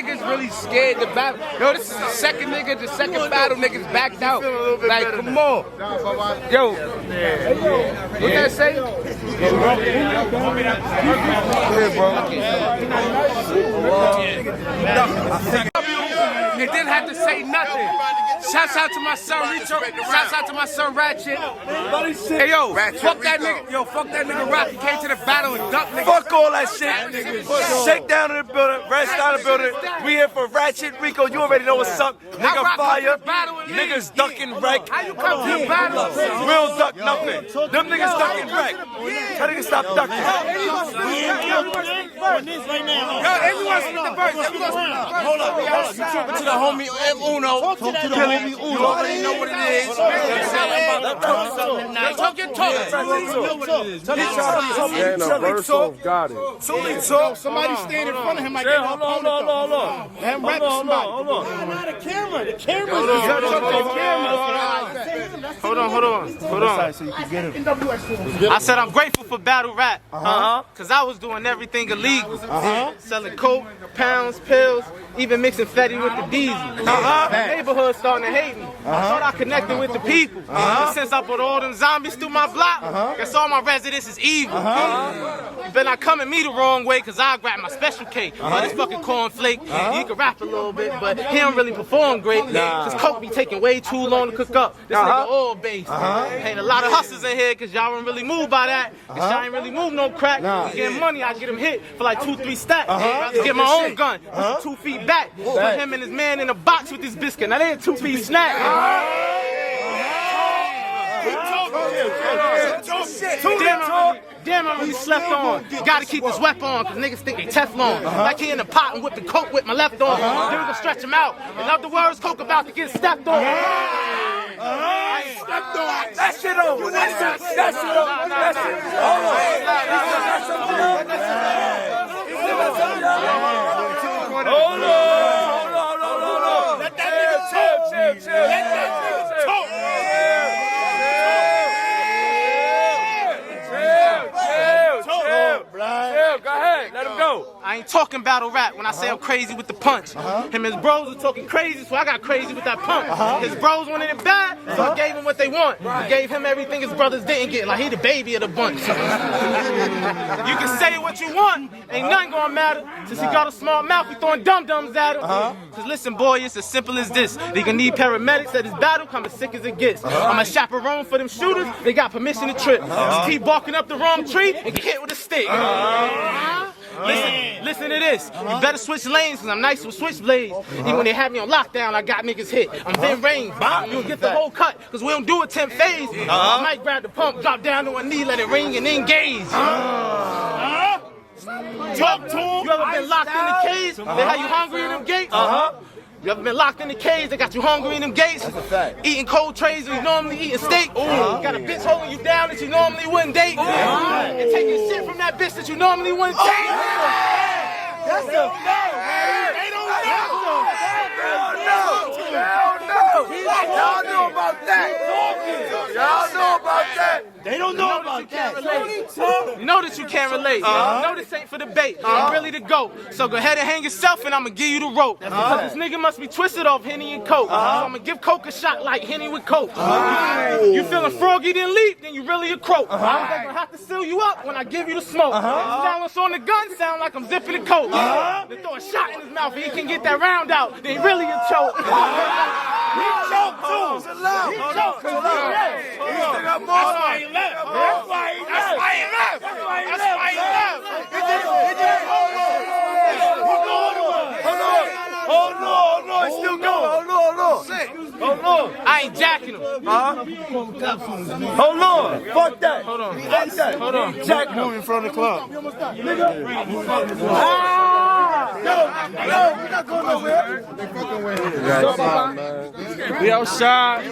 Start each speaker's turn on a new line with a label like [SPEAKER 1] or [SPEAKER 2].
[SPEAKER 1] Niggas really scared to battle. Yo, this is the second battle niggas backed out. Like, come on. Yo, what that say? They didn't have to say nothing. Shouts out to my son Rico. Shouts out to my son Ratchet. Hey yo, fuck that nigga. Yo, fuck that nigga Rock. He came to the battle and ducked niggas.
[SPEAKER 2] Fuck all that shit. Shakedown in the building. Ratchet out of the building. We here for Ratchet. Rico, you already know what's up. Nigga fire. Niggas ducking wreck.
[SPEAKER 1] How you come to the battle?
[SPEAKER 2] We don't duck nothing. Them niggas ducking wreck. Tell niggas stop ducking.
[SPEAKER 1] Yo, everyone speak the verse.
[SPEAKER 2] Hold up. You talking to the homie Uno. Talk to the homie Uno. Already know what it is.
[SPEAKER 1] Talk your talk.
[SPEAKER 3] Got it.
[SPEAKER 4] Somebody stand in front of him like that.
[SPEAKER 2] Hold on.
[SPEAKER 4] Him rap somebody. The camera.
[SPEAKER 5] Hold on. I said I'm grateful for battle rap, cause I was doing everything illegal, selling coke, pounds, pills, even mixing Fetty with the diesel. The neighborhood starting to hate me. I thought I connected with the people, but since I put all them zombies through my block, guess all my residents is evil. Better not come at me the wrong way, cause I grab my special K. This fucking cornflake, he can rap a little bit, but he don't really perform great, cause coke be taking way too long to cook up. This nigga all based. Ain't a lot of hustlers in here, cause y'all don't really move by that. Cause y'all ain't really move no crack. Getting money, I get him hit for like 2-3 stacks. I get my own gun, 2 feet back. Put him and his man in a box with this biscuit. Now they ain't 2 feet snack. Damn, I really slept on. Gotta keep this weapon on, cause niggas think they Teflon. Like he in the pot and whipping coke with my left arm. Then we gonna stretch him out. In other words, coke about to get stepped on.
[SPEAKER 2] That shit over. That shit over. Hold on. Let that nigga talk. Let that nigga talk. Chill. Go ahead. Let him go.
[SPEAKER 5] I ain't talking battle rap when I say I'm crazy with the punch. Him and his bros are talking crazy, so I got crazy with that pump. His bros wanted it bad, so I gave him what they want. I gave him everything his brothers didn't get, like he the baby of the bunch. You can say what you want, ain't nothing gonna matter. Since he got a small mouth, we throwing dum-dums at him. Cause listen, boy, it's as simple as this. They gonna need paramedics at this battle, come as sick as it gets. I'm a chaperone for them shooters, they got permission to trip. Just keep barking up the wrong tree and get hit with a stick. Listen to this. You better switch lanes, cause I'm nice with switchblades. Even when they have me on lockdown, I got niggas hit. I'm Ben Rain. You'll get the whole cut, cause we don't do a 10 phase. I might grab the pump, drop down to a knee, let it ring and engage. Talk to him. You ever been locked in the cage? They had you hungry in them gates? You ever been locked in the cage? They got you hungry in them gates? Eating cold trays when you normally eating steak? Got a bitch holding you down that you normally wouldn't date? And taking shit from that bitch that you normally wouldn't date?
[SPEAKER 2] That's a fact. They don't know. Y'all know about that. They don't know about that.
[SPEAKER 5] You know that you can't relate. You know this ain't for debate. I'm really the GOAT. So go ahead and hang yourself and I'ma give you the rope. Because this nigga must be twisted off Henny and Coke. So I'ma give Coke a shot like Henny with Coke. You feeling froggy then leap, then you really a croak. I'm gonna have to seal you up when I give you the smoke. Silence on the gun sound like I'm zipping the coke. Then throw a shot in his mouth and he can get that round out. Then he really a choke.
[SPEAKER 2] He choked too. He choked too. That's why he left. Hold on. It's still going. Hold on.
[SPEAKER 5] I ain't jacking him.
[SPEAKER 2] Hold on. Fuck that.
[SPEAKER 5] Hold on.
[SPEAKER 2] Jack him in front of the club. Yo, we're not going nowhere.
[SPEAKER 3] We outside.